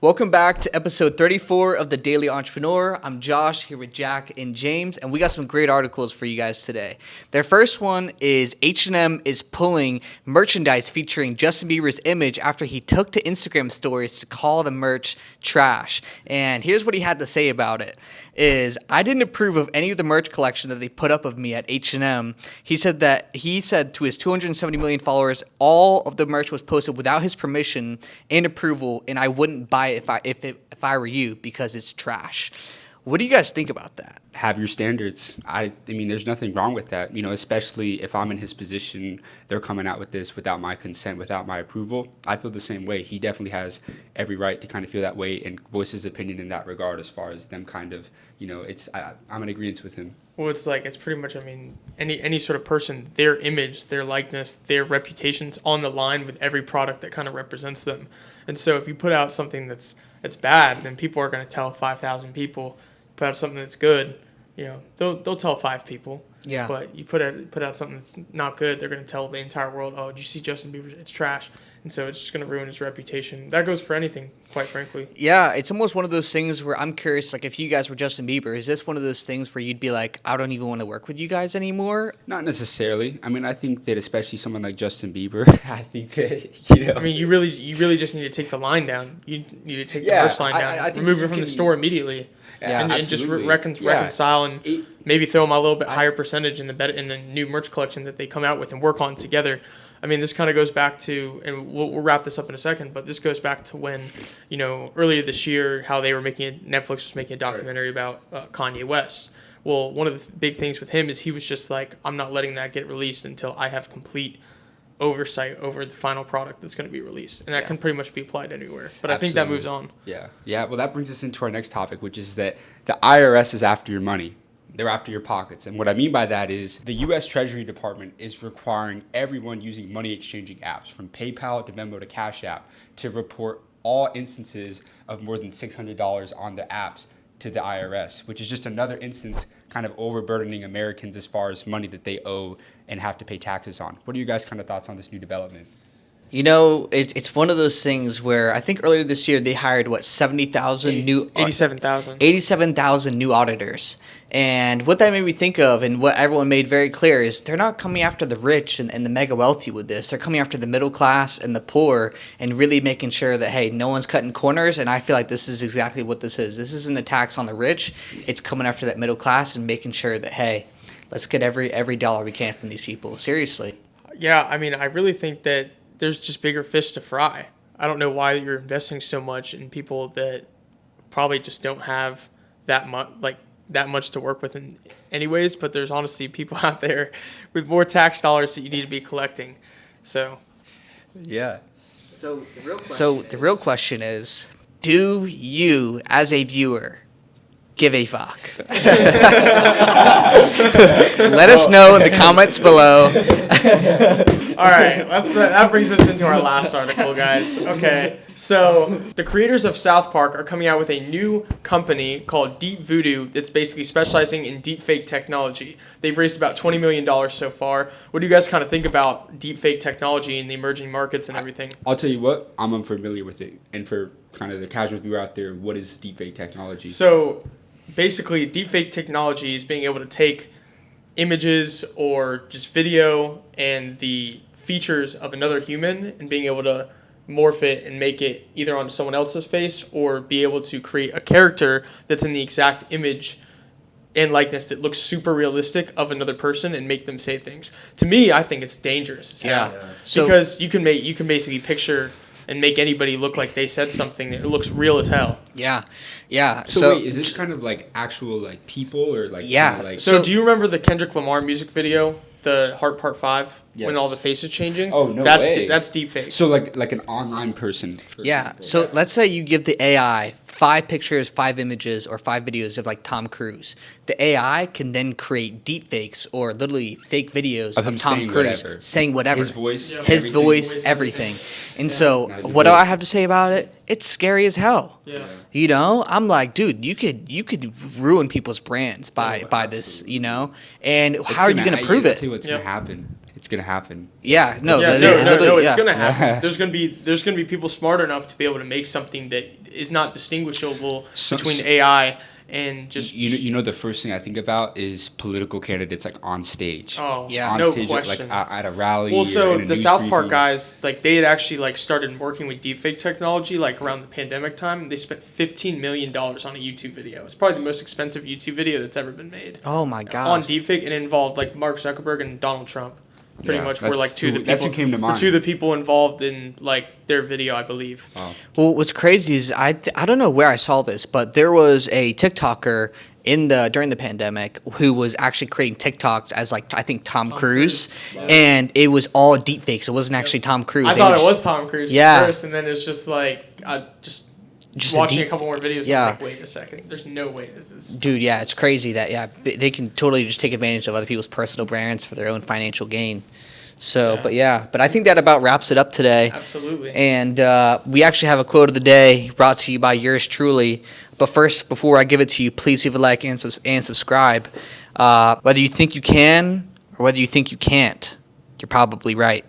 Welcome back to episode 34 of The Daily Entrepreneur. I'm Josh here with Jack and James, and we got some great articles for you guys today. Their first one is H&M is pulling merchandise featuring Justin Bieber's image after he took to Instagram stories to call the merch trash. And here's what he had to say about it. I didn't approve of any of the merch collection that they put up of me at H&M. He said to his 270 million followers, all of the merch was posted without his permission and approval, and I wouldn't buy it if I were you because it's trash. What do you guys think about that? Have your standards. I mean, there's nothing wrong with that, especially if I'm in his position, they're coming out with this without my consent, without my approval. I feel the same way. He definitely has every right to kind of feel that way and voice his opinion in that regard as far as them kind of, I'm in agreement with him. Well, it's pretty much, any sort of person, their image, their likeness, their reputation's on the line with every product that kind of represents them. And so if you put out something that's bad, then people are going to tell 5,000 people. Put out something that's good, they'll tell 5 people. Yeah. But you put out something that's not good, they're going to tell the entire world, oh, did you see Justin Bieber? It's trash. And so it's just going to ruin his reputation. That goes for anything, quite frankly. Yeah, it's almost one of those things where I'm curious, like if you guys were Justin Bieber, is this one of those things where you'd be like, I don't even want to work with you guys anymore? Not necessarily. I think that especially someone like Justin Bieber, I think that, you really just need to take the line down. You need to take the merch line down. I remove it from the store immediately. Yeah, and just reconcile and maybe throw them a little bit higher percentage in the new merch collection that they come out with and work on together. This kind of goes back to, and we'll wrap this up in a second, but this goes back to when, earlier this year, how Netflix was making a documentary about Kanye West. Well, one of the big things with him is he was just like, I'm not letting that get released until I have complete oversight over the final product that's going to be released. And that can pretty much be applied anywhere. But Absolutely. I think that moves on. Yeah. Well, that brings us into our next topic, which is that the IRS is after your money. They're after your pockets. And what I mean by that is the U.S. Treasury Department is requiring everyone using money exchanging apps, from PayPal to Venmo to CashApp, to report all instances of more than $600 on the apps to the IRS, which is just another instance kind of overburdening Americans as far as money that they owe and have to pay taxes on. What are you guys' kind of thoughts on this new development? It's one of those things where I think earlier this year they hired 87,000 new auditors. And what that made me think of, and what everyone made very clear, is they're not coming after the rich and the mega wealthy with this. They're coming after the middle class and the poor and really making sure that, hey, no one's cutting corners. And I feel like this is exactly what this is. This isn't a tax on the rich. It's coming after that middle class and making sure that, hey, let's get every dollar we can from these people. Seriously. Yeah, I really think that there's just bigger fish to fry. I don't know why you're investing so much in people that probably just don't have that much to work with anyways, but there's honestly people out there with more tax dollars that you need to be collecting. So, yeah. So the real question is, do you, as a viewer, give a fuck? Let us know in the comments below. All right, that brings us into our last article, guys. Okay, so the creators of South Park are coming out with a new company called Deep Voodoo that's basically specializing in deepfake technology. They've raised about $20 million so far. What do you guys kind of think about deepfake technology in the emerging markets and everything? I'll tell you what, I'm unfamiliar with it. And for kind of the casual viewer out there, what is deepfake technology? So basically, deepfake technology is being able to take images or just video and the features of another human and being able to morph it and make it either on someone else's face or be able to create a character that's in the exact image and likeness that looks super realistic of another person and make them say things. To me, I think it's dangerous. Yeah. Because you can basically picture and make anybody look like they said something that looks real as hell. Yeah. So wait, is this kind of like actual like people or like? Yeah. Kind of like, so do you remember the Kendrick Lamar music video, the Heart Part 5, yes. when all the faces changing? Oh, no way. That's deepfake. So like an online person. Yeah. So let's say you give the AI 5 pictures, 5 images, or 5 videos of like Tom Cruise. The AI can then create deepfakes or literally fake videos of Tom Cruise saying whatever. His voice. Yeah. His voice, everything. And so what do I have to say about it? It's scary as hell. Yeah. I'm like, dude, you could ruin people's brands by this, and how are you going to prove it? I'll tell you what's going to happen. it's gonna happen. Yeah, no, Yeah, that- no, it no, literally- it's yeah. gonna happen. There's gonna be people smart enough to be able to make something that is not distinguishable between AI and just You know the first thing I think about is political candidates like on stage. Oh, Yeah. On no stage question. at a rally. Well, or so in a the news South Park briefing. guys, like they had actually like started working with deepfake technology like around the pandemic time. They spent $15 million on a YouTube video. It's probably the most expensive YouTube video that's ever been made Oh my on gosh. deepfake, and it involved like Mark Zuckerberg and Donald Trump. Pretty Yeah, much were that's like two of the that's people. who came to mind. Were two of the people involved in like their video, I believe. Oh. Well, what's crazy is I don't know where I saw this, but there was a TikToker during the pandemic who was actually creating TikToks as like I think Tom Cruise, Yeah. and it was all deepfakes. It wasn't actually Tom Cruise. I They thought were it just- was Tom Cruise Yeah. first, and then it's just like I just Just a watching a deep- couple more videos. yeah. I'm like, wait a second, there's no way this is. Dude, yeah, it's crazy that they can totally just take advantage of other people's personal brands for their own financial gain. So, Yeah. but I think that about wraps it up today. Absolutely. And we actually have a quote of the day brought to you by yours truly. But first, before I give it to you, please leave a like and subscribe. Whether you think you can or whether you think you can't, you're probably right.